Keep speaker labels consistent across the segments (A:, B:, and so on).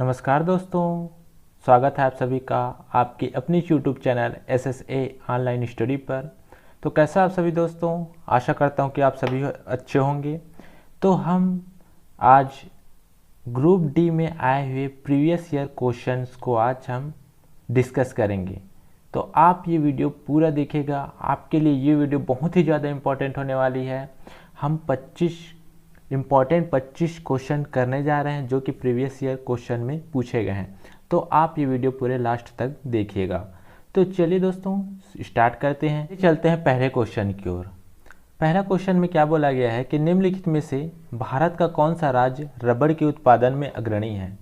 A: नमस्कार दोस्तों, स्वागत है आप सभी का आपकी अपनी YouTube channel SSA online study पर। तो कैसा आप सभी दोस्तों, आशा करता हूँ कि आप सभी अच्छे होंगे। तो हम आज ग्रुप डी में आए हुए प्रीवियस ईयर क्वेश्चंस को आज हम डिस्कस करेंगे। तो आप ये वीडियो पूरा देखिएगा, आपके लिए ये वीडियो बहुत ही ज़्यादा इम्पोर्टेंट होने वाली है। हम 25 क्वेश्चन करने जा रहे हैं जो कि प्रीवियस ईयर क्वेश्चन में पूछे गए हैं। तो आप ये वीडियो पूरे लास्ट तक देखिएगा। तो चलिए दोस्तों स्टार्ट करते हैं। चलते हैं पहले क्वेश्चन की ओर। पहला क्वेश्चन में क्या बोला गया है कि निम्नलिखित में से भारत का कौन सा राज्य रबड़ के उत्पादन में अग्रणी है।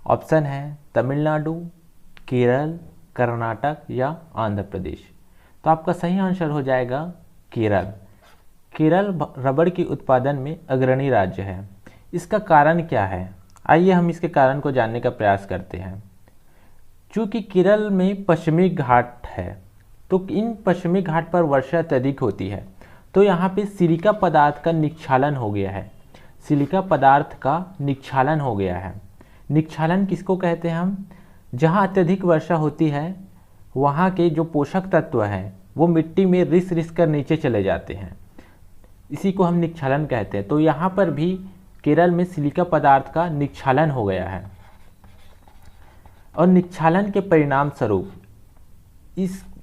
A: ऑप्शन है तमिलनाडु, केरल, कर्नाटक या आंध्र प्रदेश। तो आपका सही आंसर हो जाएगा केरल। केरल रबड़ के उत्पादन में अग्रणी राज्य है। इसका कारण क्या है, आइए हम इसके कारण को जानने का प्रयास करते हैं। चूँकि केरल में पश्चिमी घाट है, तो इन पश्चिमी घाट पर वर्षा अत्यधिक होती है, तो यहाँ पे सिलिका पदार्थ का निक्षालन हो गया है। सिलिका पदार्थ का निक्षालन हो गया है। निक्षालन किसको कहते हैं हम? जहाँ अत्यधिक वर्षा होती है वहाँ के जो पोषक तत्व हैं वो मिट्टी में रिस रिस कर नीचे चले जाते हैं, इसी को हम निक्षालन कहते हैं। तो यहाँ पर भी केरल में सिलिका पदार्थ का निक्षालन हो गया है और निक्षालन के परिणाम स्वरूप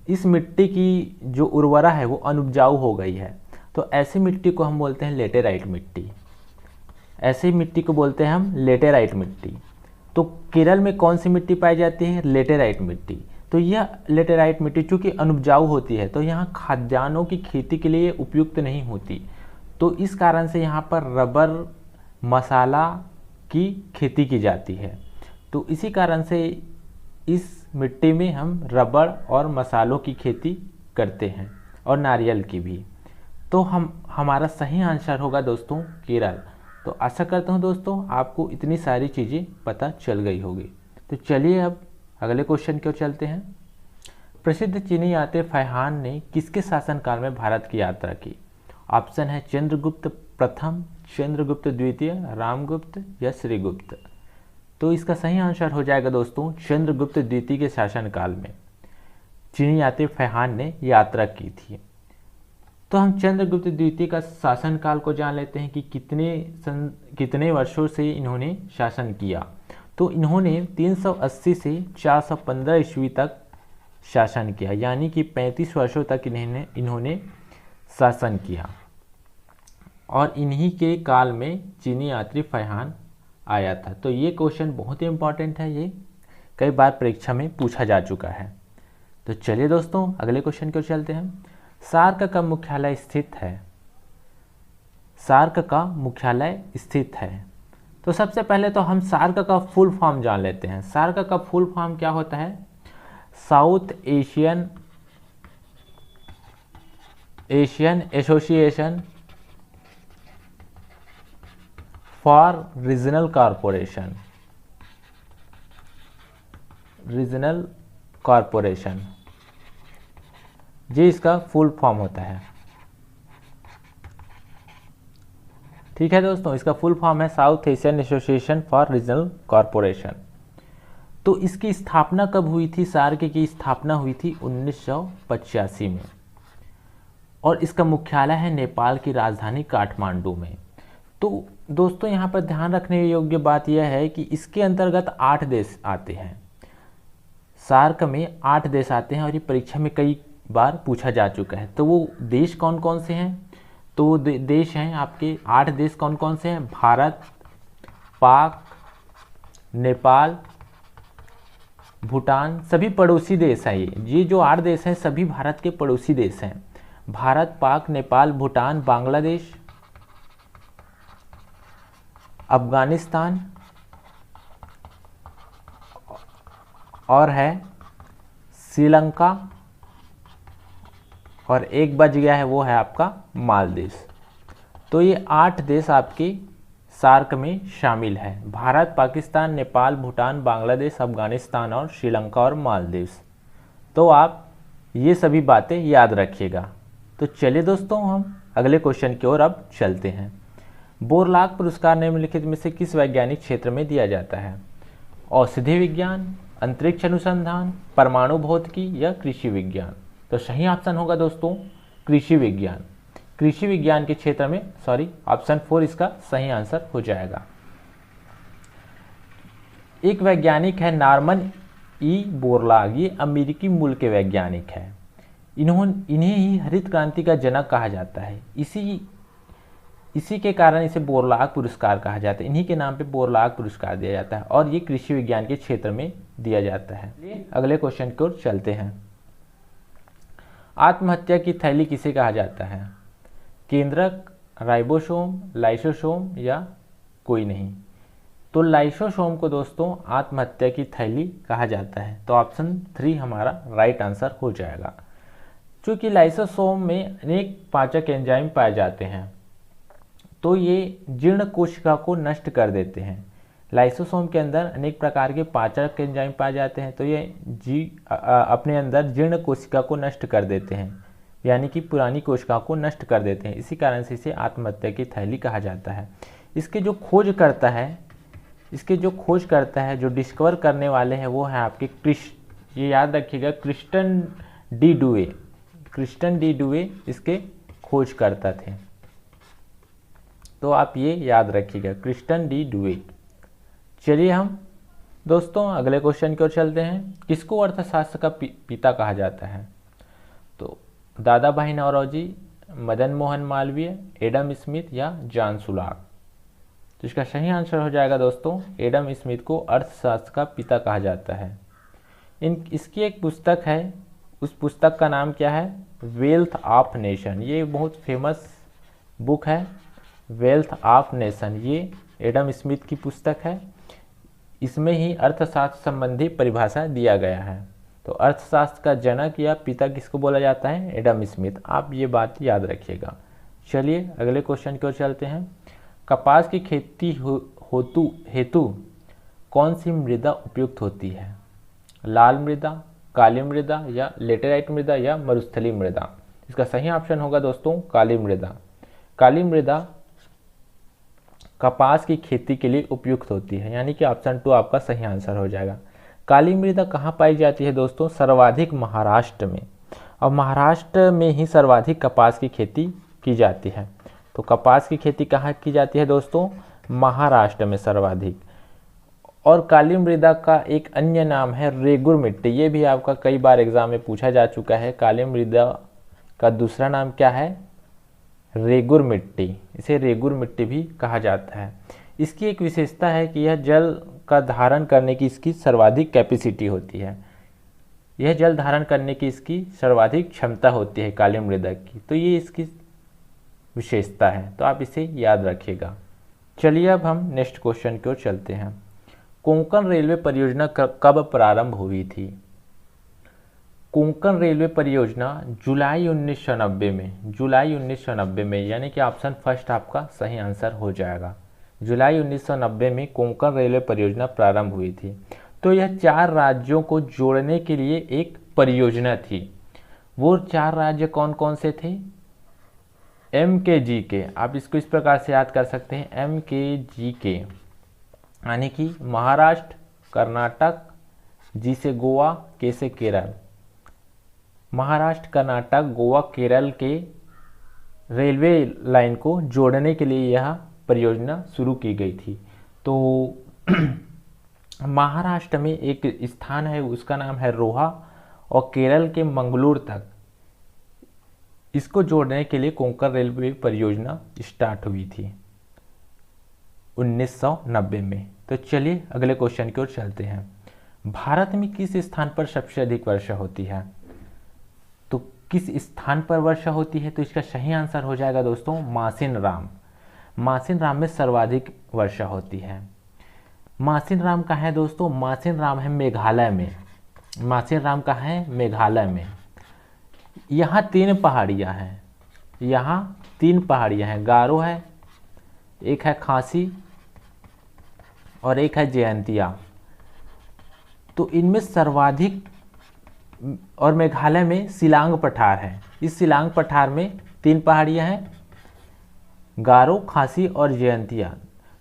A: इस मिट्टी की जो उर्वरा है वो अनुपजाऊ हो गई है। तो ऐसी मिट्टी को हम बोलते हैं लेटेराइट मिट्टी। ऐसी मिट्टी को बोलते हैं हम लेटेराइट मिट्टी। तो केरल में कौन सी मिट्टी पाई जाती है? लेटेराइट मिट्टी। तो यह लेटेराइट मिट्टी चूँकि अनुपजाऊ होती है तो यहाँ खाद्यान्नों की खेती के लिए उपयुक्त नहीं होती, तो इस कारण से यहाँ पर रबर मसाला की खेती की जाती है। तो इसी कारण से इस मिट्टी में हम रबर और मसालों की खेती करते हैं और नारियल की भी। तो हमारा सही आंसर होगा दोस्तों केरल। तो आशा करता हूँ दोस्तों आपको इतनी सारी चीज़ें पता चल गई होगी। तो चलिए अब अगले क्वेश्चन की ओर चलते हैं। प्रसिद्ध चीनी यात्री फैहान ने किसके शासनकाल में भारत की यात्रा की? ऑप्शन है चंद्रगुप्त प्रथम, चंद्रगुप्त द्वितीय, रामगुप्त या श्रीगुप्त। तो इसका सही आंसर हो जाएगा दोस्तों चंद्रगुप्त द्वितीय के शासनकाल में चीनी यात्री फैहान ने यात्रा की थी। तो हम चंद्रगुप्त द्वितीय का शासनकाल को जान लेते हैं कि कितने वर्षों से इन्होंने शासन किया। तो इन्होंने 380 से 415 ईस्वी तक शासन किया, यानी कि 35 वर्षों तक इन्होंने शासन किया। और इन्हीं के काल में चीनी यात्री फैहान आया था। तो ये क्वेश्चन बहुत ही इम्पॉर्टेंट है, ये कई बार परीक्षा में पूछा जा चुका है। तो चलिए दोस्तों अगले क्वेश्चन की ओर चलते हैं। सार्क का मुख्यालय स्थित है? सार्क का मुख्यालय स्थित है। तो सबसे पहले तो हम सार्क का फुल फॉर्म जान लेते हैं। सार्क का फुल फॉर्म क्या होता है? South Asian Association for Regional Corporation, जी इसका फुल फॉर्म होता है। ठीक है दोस्तों, इसका फुल फॉर्म है South Asian Association for Regional Corporation. तो इसकी स्थापना कब हुई थी? सार्क की स्थापना हुई थी 1985 में और इसका मुख्यालय है नेपाल की राजधानी काठमांडू में। तो दोस्तों यहाँ पर ध्यान रखने योग्य बात यह है कि इसके अंतर्गत 8 देश आते हैं। सार्क में 8 देश आते हैं और ये परीक्षा में कई बार पूछा जा चुका है। तो वो देश कौन कौन से हैं? तो देश हैं आपके 8 देश कौन कौन से हैं? भारत, पाक, नेपाल, भूटान, सभी पड़ोसी देश हैं। ये जो 8 देश हैं सभी भारत के पड़ोसी देश हैं। भारत, पाक, नेपाल, भूटान, बांग्लादेश, अफगानिस्तान और है श्रीलंका, और एक बच गया है वो है आपका मालदीव। तो ये 8 देश आपके सार्क में शामिल है। भारत, पाकिस्तान, नेपाल, भूटान, बांग्लादेश, अफगानिस्तान और श्रीलंका और मालदीव। तो आप ये सभी बातें याद रखिएगा। तो चलिए दोस्तों हम अगले क्वेश्चन की ओर अब चलते हैं। बोरलाग पुरस्कार निम्नलिखित में से किस वैज्ञानिक क्षेत्र में दिया जाता है? औषधि विज्ञान, अंतरिक्ष अनुसंधान, परमाणु भौतिकी या कृषि विज्ञान। तो सही ऑप्शन होगा दोस्तों कृषि विज्ञान। कृषि विज्ञान के क्षेत्र में ऑप्शन 4 इसका सही आंसर हो जाएगा। एक वैज्ञानिक है नॉर्मन ई बोरलॉग, ये अमेरिकी मूल के वैज्ञानिक है। इन्हें ही हरित क्रांति का जनक कहा जाता है। इसी के कारण इसे बोरलॉग पुरस्कार कहा जाता है। इन्हीं के नाम पे बोरलॉग पुरस्कार दिया जाता है और ये कृषि विज्ञान के क्षेत्र में दिया जाता है। अगले क्वेश्चन की ओर चलते हैं। आत्महत्या की थैली किसे कहा जाता है? केंद्रक, राइबोसोम, लाइसोसोम या कोई नहीं। तो लाइसोसोम को दोस्तों आत्महत्या की थैली कहा जाता है। तो ऑप्शन 3 हमारा राइट आंसर हो जाएगा। क्योंकि लाइसोसोम में अनेक पाचक एंजाइम पाए जाते हैं, तो ये जीर्ण कोशिका को नष्ट कर देते हैं। लाइसोसोम के अंदर अनेक प्रकार के पाचक एंजाइम पाए जाते हैं, तो ये अपने अंदर जीर्ण कोशिका को नष्ट कर देते हैं, यानी कि पुरानी कोशिका को नष्ट कर देते हैं। इसी कारण से इसे आत्महत्या की थैली कहा जाता है। इसके जो खोज करता है, जो डिस्कवर करने वाले हैं वो है आपके ये याद रखिएगा क्रिस्टन डी डुवे इसके खोजकर्ता थे। तो आप ये याद रखिएगा क्रिस्टन डी डुवे। चलिए हम दोस्तों अगले क्वेश्चन की ओर चलते हैं। किसको अर्थशास्त्र का पिता कहा जाता है? तो दादा भाई नौरोजी, मदन मोहन मालवीय, एडम स्मिथ या जॉन सुलाक। तो इसका सही आंसर हो जाएगा दोस्तों एडम स्मिथ को अर्थशास्त्र का पिता कहा जाता है। इसकी एक पुस्तक है, उस पुस्तक का नाम क्या है? Wealth of nation. ये बहुत फेमस बुक है, वेल्थ ऑफ नेशन। ये एडम स्मिथ की पुस्तक है। इसमें ही अर्थशास्त्र संबंधी परिभाषा दिया गया है। तो अर्थशास्त्र का जनक या पिता किसको बोला जाता है? Adam Smith. आप ये बात याद रखिएगा। चलिए अगले क्वेश्चन की ओर चलते हैं। कपास की खेती हेतु कौन सी मृदा उपयुक्त होती है? लाल मृदा, काली मृदा या लेटेराइट मृदा या मरुस्थलीय मृदा। इसका सही ऑप्शन होगा दोस्तों काली मृदा। काली मृदा कपास की खेती के लिए उपयुक्त होती है, यानी कि ऑप्शन 2 आपका सही आंसर हो जाएगा। काली मृदा कहाँ पाई जाती है दोस्तों? सर्वाधिक महाराष्ट्र में। और महाराष्ट्र में ही सर्वाधिक कपास की खेती की जाती है। तो कपास की खेती कहाँ की जाती है दोस्तों? महाराष्ट्र में सर्वाधिक। और काली मृदा का एक अन्य नाम है रेगुर मिट्टी। ये भी आपका कई बार एग्जाम में पूछा जा चुका है। काली मृदा का दूसरा नाम क्या है? रेगुर मिट्टी। इसे रेगुर मिट्टी भी कहा जाता है। इसकी एक विशेषता है कि यह जल का धारण करने की इसकी सर्वाधिक कैपेसिटी होती है। यह जल धारण करने की इसकी सर्वाधिक क्षमता होती है काली मृदा की। तो ये इसकी विशेषता है, तो आप इसे याद रखिएगा। चलिए अब हम नेक्स्ट क्वेश्चन की ओर चलते हैं। कोंकण रेलवे परियोजना कब प्रारंभ हुई थी? कोंकण रेलवे परियोजना जुलाई 1990 में, यानी कि ऑप्शन फर्स्ट आपका सही आंसर हो जाएगा। जुलाई 1990 में कोंकण रेलवे परियोजना प्रारंभ हुई थी। तो यह 4 राज्यों को जोड़ने के लिए एक परियोजना थी। वो 4 राज्य कौन कौन से थे? MKG के। आप इसको इस प्रकार से याद कर सकते हैं MKG के, यानी कि महाराष्ट्र, कर्नाटक, G से गोवा, K से केरल। महाराष्ट्र, कर्नाटक, गोवा, केरल के रेलवे लाइन को जोड़ने के लिए यह परियोजना शुरू की गई थी। तो महाराष्ट्र में एक स्थान है, उसका नाम है रोहा, और केरल के मंगलूर तक इसको जोड़ने के लिए कोंकण रेलवे परियोजना स्टार्ट हुई थी 1990 में। तो चलिए अगले क्वेश्चन की ओर चलते हैं। भारत में किस स्थान पर सबसे अधिक वर्षा होती है? तो किस स्थान पर वर्षा होती है? तो इसका सही आंसर हो जाएगा दोस्तों मासिन राम। मासिन राम में सर्वाधिक वर्षा होती है। मासिन राम कहाँ है दोस्तों? मासिन राम है मेघालय में। मासिन राम कहाँ है? मेघालय में। यहाँ 3 पहाड़ियाँ हैं। यहाँ 3 पहाड़ियाँ हैं, गारो है, एक है खासी और एक है जयंतिया। तो इनमें सर्वाधिक, और मेघालय में शिलांग पठार है। इस शिलांग पठार में 3 पहाड़ियाँ हैं, गारो, खासी और जयंतिया।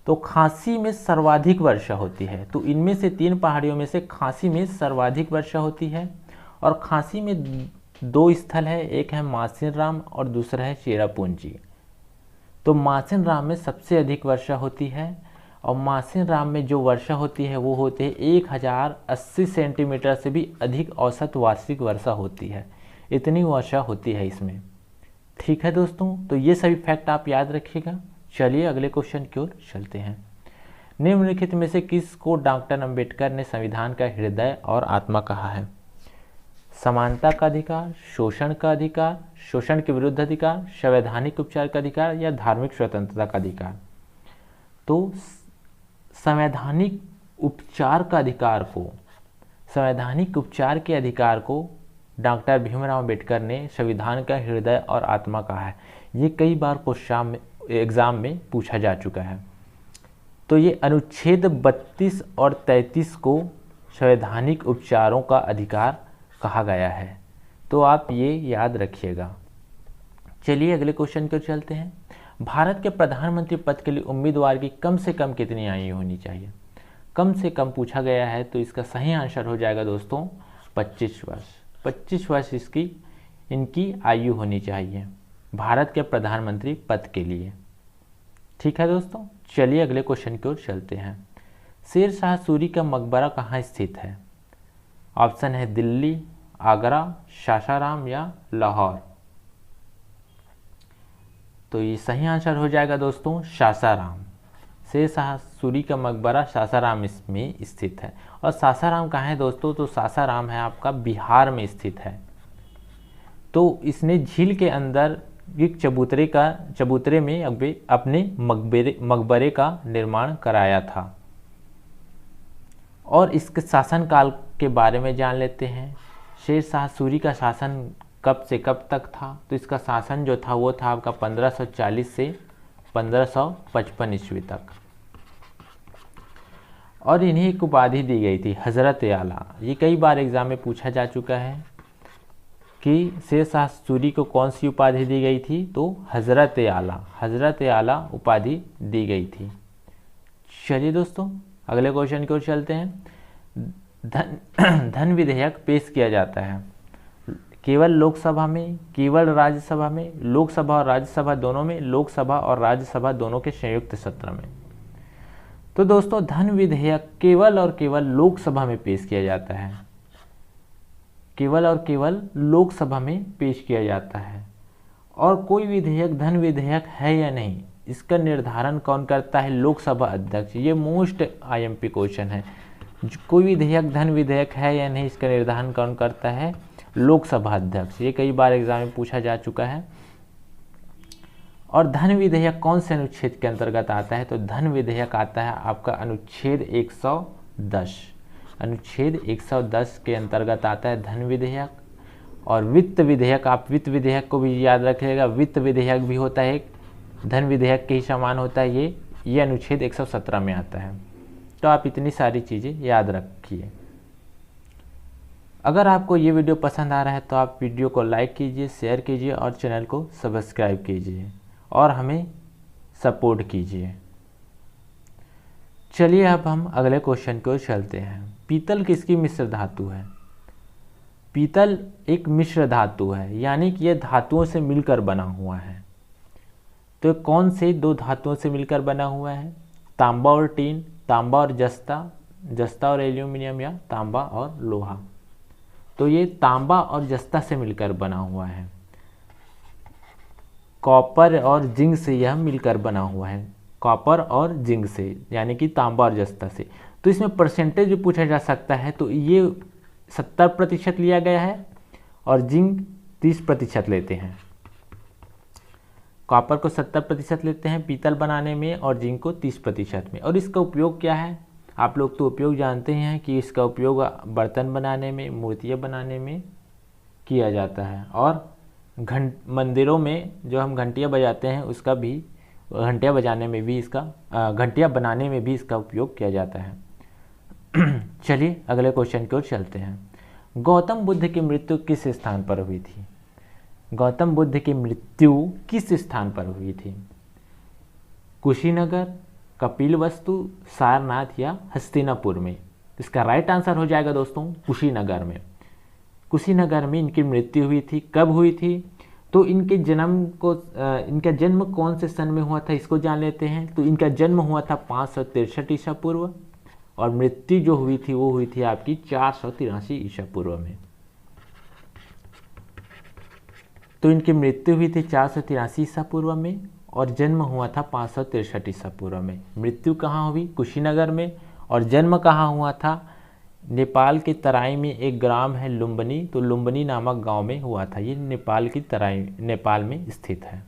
A: तो खांसी में सर्वाधिक वर्षा होती है। तो इनमें से 3 पहाड़ियों में से खांसी में सर्वाधिक वर्षा होती है। और खांसी में 2 स्थल है, एक है मासिनराम और दूसरा है चेरापूंजी। तो मासिनराम में सबसे अधिक वर्षा होती है और मासिनराम में जो वर्षा होती है वो होती है 1080 सेंटीमीटर से भी अधिक औसत वार्षिक वर्षा होती है। इतनी वर्षा होती है इसमें। ठीक है दोस्तों, तो ये सभी फैक्ट आप याद रखिएगा। चलिए अगले क्वेश्चन की ओर चलते हैं। निम्नलिखित में से किसको डॉक्टर अंबेडकर ने संविधान का हृदय और आत्मा कहा है? समानता का अधिकार, शोषण का अधिकार, शोषण के विरुद्ध अधिकार, संवैधानिक उपचार का अधिकार या धार्मिक स्वतंत्रता का अधिकार? तो संवैधानिक उपचार का अधिकार को, संवैधानिक उपचार के अधिकार को डॉक्टर भीमराव अंबेडकर ने संविधान का हृदय और आत्मा कहा है। ये कई बार क्वेश्चन एग्जाम में पूछा जा चुका है। तो ये अनुच्छेद 32 और 33 को संवैधानिक उपचारों का अधिकार कहा गया है। तो आप ये याद रखिएगा। चलिए अगले क्वेश्चन की ओर चलते हैं। भारत के प्रधानमंत्री पद के लिए उम्मीदवार की कम से कम कितनी आयु होनी चाहिए? कम से कम पूछा गया है, तो इसका सही आंसर हो जाएगा दोस्तों 25 वर्ष। 25 वर्ष इनकी आयु होनी चाहिए भारत के प्रधानमंत्री पद के लिए। ठीक है दोस्तों, चलिए अगले क्वेश्चन की ओर चलते हैं। शेर शाह सूरी का मकबरा कहाँ स्थित है? ऑप्शन है दिल्ली, आगरा, सासाराम या लाहौर। तो ये सही आंसर हो जाएगा दोस्तों सासाराम। शेर शाह सूरी का मकबरा सासाराम में स्थित है। और सासाराम कहाँ है दोस्तों? तो सासाराम है आपका बिहार में स्थित है। तो इसने झील के अंदर एक चबूतरे में अपने मकबरे का निर्माण कराया था। और इसके शासनकाल के बारे में जान लेते हैं। शेर शाह सूरी का शासन कब से कब तक था? तो इसका शासन जो था वो था आपका 1540 से 1555 ईस्वी तक। और इन्हें एक उपाधि दी गई थी हजरत आला। ये कई बार एग्जाम में पूछा जा चुका है कि शेर शाह सूरी को कौन सी उपाधि दी गई थी? तो हजरत आला उपाधि दी गई थी। चलिए दोस्तों अगले क्वेश्चन की ओर चलते हैं। धन विधेयक पेश किया जाता है केवल लोकसभा में, केवल राज्यसभा में, लोकसभा और राज्यसभा दोनों में, लोकसभा और राज्यसभा दोनों के संयुक्त सत्र में? तो दोस्तों धन विधेयक केवल और केवल लोकसभा में पेश किया जाता है। केवल और केवल लोकसभा में पेश किया जाता है। और कोई विधेयक धन विधेयक है या नहीं, इसका निर्धारण कौन करता है? लोकसभा अध्यक्ष। ये मोस्ट आईएमपी क्वेश्चन है। कोई विधेयक धन विधेयक है या नहीं, इसका निर्धारण कौन करता है? लोकसभा अध्यक्ष। ये कई बार एग्जाम में पूछा जा चुका है। और धन विधेयक कौन से अनुच्छेद के अंतर्गत आता है? तो धन विधेयक आता है आपका अनुच्छेद 110। अनुच्छेद 110 के अंतर्गत आता है धन विधेयक। और वित्त विधेयक, आप वित्त विधेयक को भी याद रखिएगा। वित्त विधेयक भी होता है एक धन विधेयक के ही समान होता है। ये अनुच्छेद 117 में आता है। तो आप इतनी सारी चीज़ें याद रखिए। अगर आपको ये वीडियो पसंद आ रहा है तो आप वीडियो को लाइक कीजिए, शेयर कीजिए और चैनल को सब्सक्राइब कीजिए और हमें सपोर्ट कीजिए। चलिए अब हम अगले क्वेश्चन की ओर चलते हैं। पीतल किसकी मिश्र धातु है? पीतल एक मिश्र धातु है, यानी कि यह धातुओं से मिलकर बना हुआ है। तो कौन से 2 धातुओं से मिलकर बना हुआ है? तांबा और टीन, तांबा और जस्ता, जस्ता और एल्यूमिनियम या तांबा और लोहा? तो ये तांबा और जस्ता से मिलकर बना हुआ है। कॉपर और जिंक से यह मिलकर बना हुआ है। कॉपर और जिंक से, यानी कि तांबा और जस्ता से। तो इसमें परसेंटेज भी पूछा जा सकता है। तो ये 70% लिया गया है और जिंक 30% लेते हैं। कॉपर को 70% लेते हैं पीतल बनाने में और जिंक को 30% में। और इसका उपयोग क्या है? आप लोग तो उपयोग जानते हैं कि इसका उपयोग बर्तन बनाने में, मूर्तियाँ बनाने में किया जाता है। और मंदिरों में जो हम घंटियाँ बजाते हैं उसका भी, घंटियाँ बजाने में भी इसका, घंटियाँ बनाने में भी इसका उपयोग किया जाता है। चलिए अगले क्वेश्चन की ओर चलते हैं। गौतम बुद्ध की मृत्यु किस स्थान पर हुई थी? गौतम बुद्ध की मृत्यु किस स्थान पर हुई थी? कुशीनगर, कपिलवस्तु, सारनाथ या हस्तिनापुर में। इसका राइट आंसर हो जाएगा दोस्तों कुशीनगर में। कुशीनगर में इनकी मृत्यु हुई थी। कब हुई थी? तो इनके जन्म को इनका जन्म कौन से सन में हुआ था इसको जान लेते हैं। तो इनका जन्म हुआ था 563 ईसा पूर्व और मृत्यु जो हुई थी वो हुई थी आपकी 483 ईसा पूर्व में। तो इनकी मृत्यु हुई थी 483 ईसा पूर्व में और जन्म हुआ था 563 ईसा पूर्व में। मृत्यु कहाँ हुई? कुशीनगर में। और जन्म कहाँ हुआ था? नेपाल के तराई में एक ग्राम है लुम्बिनी, तो लुम्बिनी नामक गांव में हुआ था। ये नेपाल की तराई, नेपाल में स्थित है।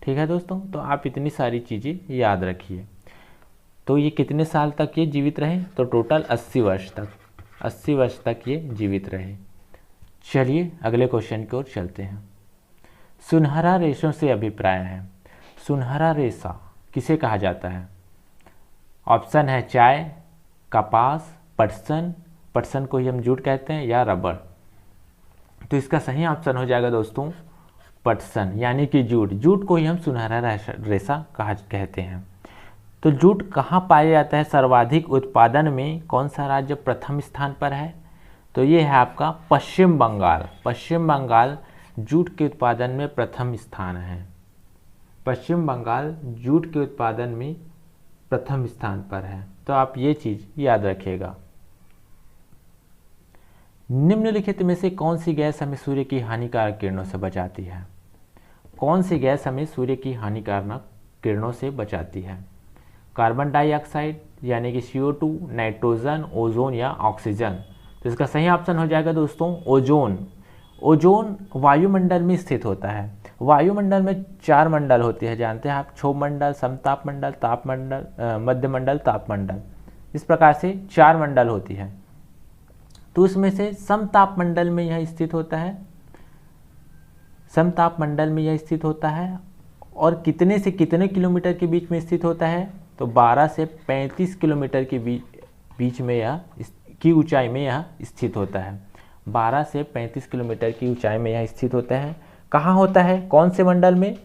A: ठीक है दोस्तों, तो आप इतनी सारी चीज़ें याद रखिए। तो ये कितने साल तक ये जीवित रहे? तो टोटल 80 वर्ष तक, 80 वर्ष तक ये जीवित रहे। चलिए अगले क्वेश्चन की ओर चलते हैं। सुनहरा रेशों से अभिप्राय है। सुनहरा रेशा किसे कहा जाता है? ऑप्शन है चाय, कपास, पटसन, पटसन को ही हम जूट कहते हैं, या रबड़। तो इसका सही ऑप्शन हो जाएगा दोस्तों पटसन, यानी कि जूट। जूट को ही हम सुनहरा रेशा कहते हैं। तो जूट कहाँ पाया जाता है? सर्वाधिक उत्पादन में कौन सा राज्य प्रथम स्थान पर है? तो ये है आपका पश्चिम बंगाल। पश्चिम बंगाल जूट के उत्पादन में प्रथम स्थान है। पश्चिम बंगाल जूट के उत्पादन में प्रथम स्थान पर है। तो आप ये चीज़ याद रखिएगा। निम्नलिखित में से कौन सी गैस हमें सूर्य की हानिकारक किरणों से बचाती है? कौन सी गैस हमें सूर्य की हानिकारक किरणों से बचाती है? कार्बन डाइऑक्साइड यानी कि CO2, नाइट्रोजन, ओजोन या ऑक्सीजन। तो इसका सही ऑप्शन हो जाएगा दोस्तों ओजोन। ओजोन वायुमंडल में स्थित होता है। वायुमंडल में 4 मंडल होते हैं, जानते हैं आप, क्षोभ मंडल, समताप मंडल, ताप मंडल, मध्य मंडल, ताप मंडल। इस प्रकार से 4 मंडल होती है। तो उसमें से समताप मंडल में यह स्थित होता है। समताप मंडल में यह स्थित होता है और कितने से कितने किलोमीटर के बीच में स्थित होता है? तो 12 से 35 किलोमीटर के बीच में यह की ऊंचाई में यह स्थित होता है। 12 से 35 किलोमीटर की ऊंचाई में यह स्थित होता है। कहाँ होता है? कौन से मंडल में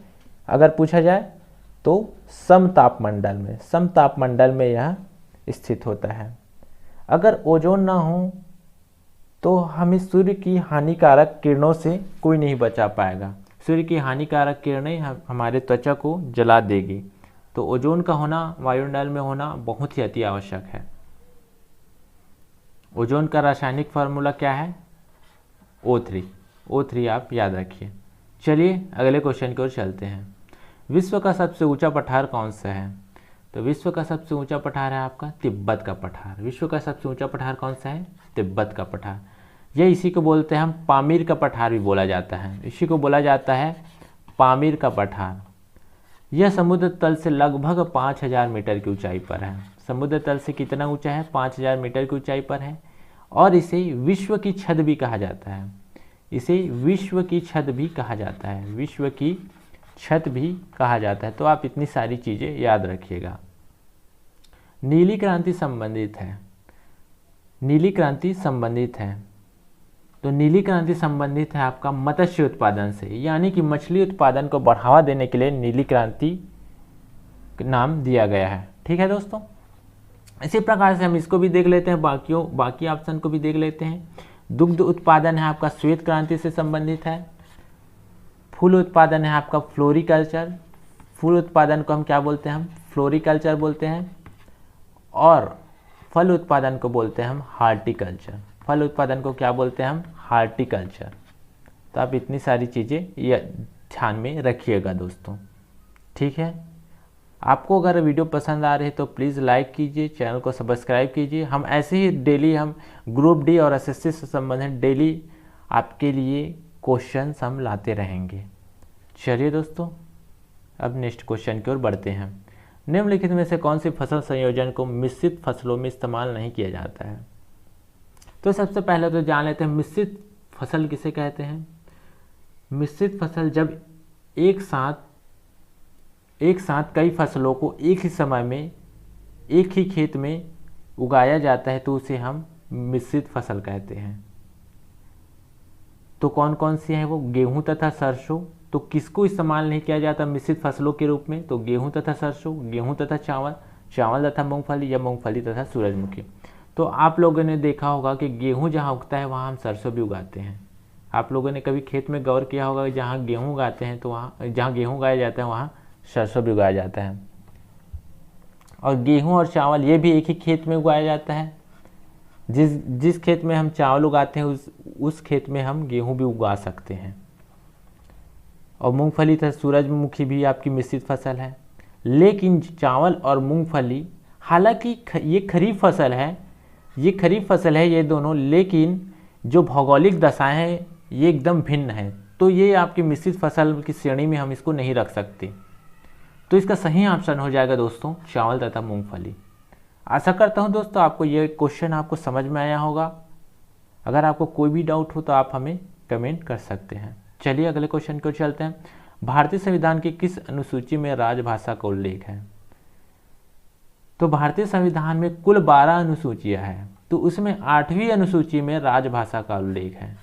A: अगर पूछा जाए तो समताप मंडल में। समताप मंडल में यह स्थित होता है। अगर ओजोन ना हो तो हमें सूर्य की हानिकारक किरणों से कोई नहीं बचा पाएगा। सूर्य की हानिकारक किरणें हमारे त्वचा को जला देगी। तो ओजोन का होना, वायुमंडल में होना बहुत ही अति आवश्यक है। ओजोन का रासायनिक फार्मूला क्या है? O3। O3 आप याद रखिए। चलिए अगले क्वेश्चन की ओर चलते हैं। विश्व का सबसे ऊंचा पठार कौन सा है? तो विश्व का सबसे ऊंचा पठार है आपका तिब्बत का पठार। विश्व का सबसे ऊंचा पठार कौन सा है? तिब्बत का पठार। यह इसी को बोलते हैं हम पामीर का पठार भी बोला जाता है। इसी को बोला जाता है पामीर का पठार। यह समुद्र तल से लगभग 5000 मीटर की ऊंचाई पर है। समुद्र तल से कितना ऊंचा है? 5000 मीटर की ऊंचाई पर है। और इसे विश्व की छत भी कहा जाता है। इसे विश्व की छत भी कहा जाता है। विश्व की छत भी कहा जाता है। तो आप इतनी सारी चीज़ें याद रखिएगा। नीली क्रांति संबंधित है। नीली क्रांति संबंधित है। तो नीली क्रांति संबंधित है आपका मत्स्य उत्पादन से, यानी कि मछली उत्पादन को बढ़ावा देने के लिए नीली क्रांति नाम दिया गया है। ठीक है दोस्तों, इसी प्रकार से हम इसको भी देख लेते हैं, बाकी ऑप्शन को भी देख लेते हैं। दुग्ध उत्पादन है आपका श्वेत क्रांति से संबंधित है। फूल उत्पादन है आपका फ्लोरिकल्चर। फूल उत्पादन को हम क्या बोलते हैं? हम फ्लोरिकल्चर बोलते हैं। और फल उत्पादन को बोलते हैं हम हार्टिकल्चर। फल उत्पादन को क्या बोलते हैं हम? हार्टिकल्चर। तो आप इतनी सारी चीज़ें ये ध्यान में रखिएगा दोस्तों। ठीक है, आपको अगर वीडियो पसंद आ रही है तो प्लीज़ लाइक कीजिए, चैनल को सब्सक्राइब कीजिए। हम ऐसे ही डेली हम ग्रुप डी और एसएससी से संबंधित डेली आपके लिए क्वेश्चंस हम लाते रहेंगे। चलिए दोस्तों, अब नेक्स्ट क्वेश्चन की ओर बढ़ते हैं। निम्नलिखित में से कौन सी फसल संयोजन को मिश्रित फसलों में इस्तेमाल नहीं किया जाता है? तो सबसे पहले तो जान लेते हैं मिश्रित फसल किसे कहते हैं। मिश्रित फसल जब एक साथ कई फसलों को एक ही समय में एक ही खेत में उगाया जाता है तो उसे हम मिश्रित फसल कहते हैं। तो कौन कौन सी हैं वो? गेहूं तथा सरसों। तो किसको इस्तेमाल नहीं किया जाता मिश्रित फसलों के रूप में? तो गेहूं तथा सरसों, गेहूं तथा चावल। चावल तथा मूंगफली या मूंगफली तथा सूरजमुखी। तो आप लोगों ने देखा होगा कि गेहूं जहां उगता है वहां हम सरसों भी उगाते हैं। आप लोगों ने कभी खेत में गौर किया होगा कि जहाँ गेहूँ उगाते हैं तो वहाँ, जहाँ गेहूँ उगाया जाता है वहाँ सरसों भी उगाया जाता है। और गेहूँ और चावल ये भी एक ही खेत में उगाया जाता है। जिस खेत में हम चावल उगाते हैं उस खेत में हम गेहूँ भी उगा सकते हैं। और मूंगफली तथा सूरजमुखी भी आपकी मिश्रित फसल है। लेकिन चावल और मूंगफली, हालांकि ये खरीफ फसल है ये दोनों, लेकिन जो भौगोलिक दशाएं हैं ये एकदम भिन्न है। तो ये आपकी मिश्रित फसल की श्रेणी में हम इसको नहीं रख सकते। तो इसका सही ऑप्शन हो जाएगा दोस्तों चावल तथा मूंगफली। आशा करता हूँ दोस्तों आपको ये क्वेश्चन आपको समझ में आया होगा। अगर आपको कोई भी डाउट हो तो आप हमें कमेंट कर सकते हैं। चलिए अगले क्वेश्चन को चलते हैं। भारतीय संविधान की किस अनुसूची में राजभाषा का उल्लेख है? तो भारतीय संविधान में कुल 12 अनुसूचियां हैं, तो उसमें 8वीं अनुसूची में राजभाषा का उल्लेख है।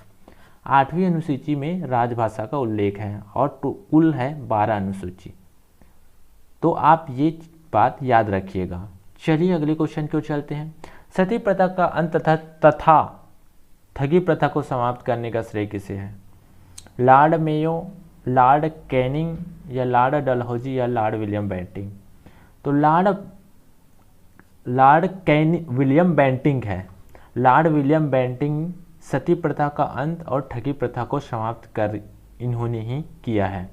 A: 8वीं अनुसूची में राजभाषा का उल्लेख है और कुल है 12 अनुसूची। तो आप ये बात याद रखिएगा। चलिए अगले क्वेश्चन को चलते हैं। सती प्रथा का अंत तथा ठगी प्रथा को समाप्त करने का श्रेय किसे है? लॉर्ड मेयो, लॉर्ड कैनिंग या लॉर्ड डलहौजी या लॉर्ड विलियम बेंटिंक? तो लॉर्ड विलियम बेंटिंक है। लॉर्ड विलियम बेंटिंक सती प्रथा का अंत और ठगी प्रथा को समाप्त कर इन्होंने ही किया है।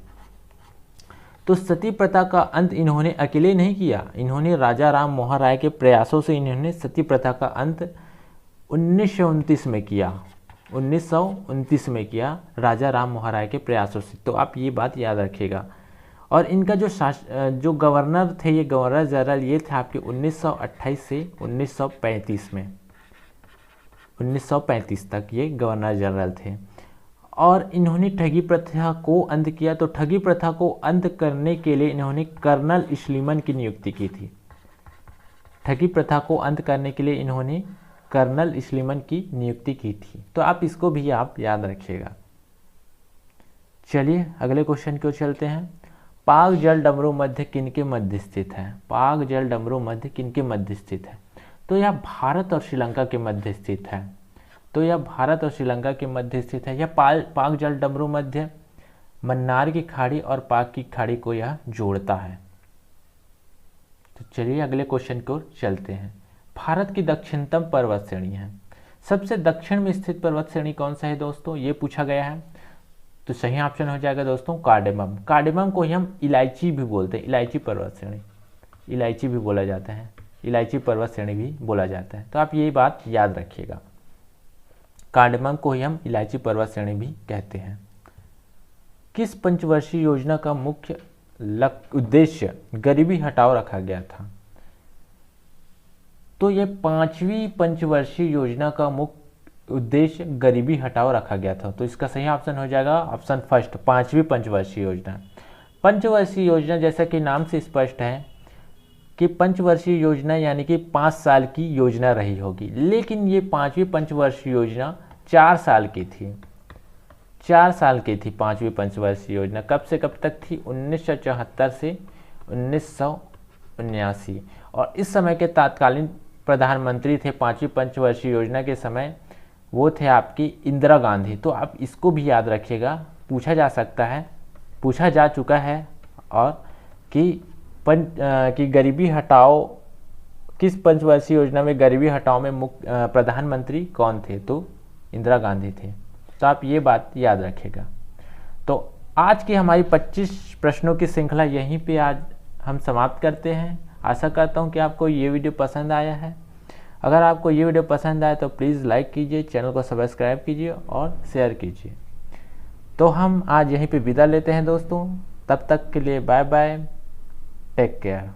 A: तो सती प्रथा का अंत इन्होंने अकेले नहीं किया, इन्होंने राजा राम मोहन राय के प्रयासों से इन्होंने सती प्रथा का अंत 1929 में किया। 1929 में किया राजा राम मोहन राय के प्रयासों से। तो आप ये बात याद रखिएगा। और इनका जो गवर्नर थे, ये गवर्नर जनरल ये थे आपके 1928 से 1935 में, 1935 तक ये गवर्नर जनरल थे। और इन्होंने ठगी प्रथा को अंत किया। तो ठगी प्रथा को अंत करने के लिए इन्होंने कर्नल स्लीमन की नियुक्ति की थी। ठगी प्रथा को अंत करने के लिए इन्होंने कर्नल स्लीमन की नियुक्ति की थी। तो आप इसको भी आप याद रखिएगा। चलिए अगले क्वेश्चन को चलते हैं। पाक जल डमरू मध्य किनके मध्य स्थित है? पाक जल डमरू मध्य किनके मध्य स्थित है? तो यह भारत और श्रीलंका के मध्य स्थित है। तो यह भारत और श्रीलंका के मध्य स्थित है। यह पाक जल डमरू मध्य मन्नार की खाड़ी और पाक की खाड़ी को यह जोड़ता है। तो चलिए अगले क्वेश्चन को चलते हैं। भारत की दक्षिणतम पर्वत श्रेणी है। सबसे दक्षिण में स्थित पर्वत श्रेणी कौन सा है दोस्तों? ये पूछा गया है। तो सही ऑप्शन हो जाएगा दोस्तों कार्डेमम। कार्डेमम को ही हम इलायची भी बोलते हैं, इलायची पर्वत श्रेणी, इलायची भी बोला जाता है, इलायची पर्वत श्रेणी भी बोला जाता है। तो आप ये बात याद रखिएगा। कार्डेमम को ही हम इलायची पर्वत श्रेणी भी कहते हैं। किस पंचवर्षीय योजना का मुख्य उद्देश्य गरीबी हटाओ रखा गया था? तो ये 5वीं पंचवर्षीय योजना का मुख्य उद्देश्य गरीबी हटाओ रखा गया था। तो इसका सही ऑप्शन हो जाएगा ऑप्शन फर्स्ट, 5वीं पंचवर्षीय योजना। पंचवर्षीय योजना जैसा कि नाम से स्पष्ट है कि पंचवर्षीय योजना यानी कि 5 साल की योजना रही होगी, लेकिन ये 5वीं पंचवर्षीय योजना 4 साल की थी। 4 साल की थी 5वीं पंचवर्षीय योजना। कब से कब तक थी? 1974 से 1979। और इस समय के तत्कालीन प्रधानमंत्री थे 5वीं पंचवर्षीय योजना के समय, वो थे आपकी इंदिरा गांधी। तो आप इसको भी याद रखिएगा, पूछा जा सकता है, पूछा जा चुका है। और कि गरीबी हटाओ, किस पंचवर्षीय योजना में गरीबी हटाओ में मुख्य प्रधानमंत्री कौन थे? तो इंदिरा गांधी थे। तो आप ये बात याद रखिएगा। तो आज की हमारी 25 प्रश्नों की श्रृंखला यहीं पे आज हम समाप्त करते हैं। आशा करता हूँ कि आपको ये वीडियो पसंद आया है। अगर आपको ये वीडियो पसंद आए तो प्लीज़ लाइक कीजिए, चैनल को सब्सक्राइब कीजिए और शेयर कीजिए। तो हम आज यहीं पे विदा लेते हैं दोस्तों। तब तक के लिए बाय बाय, टेक केयर।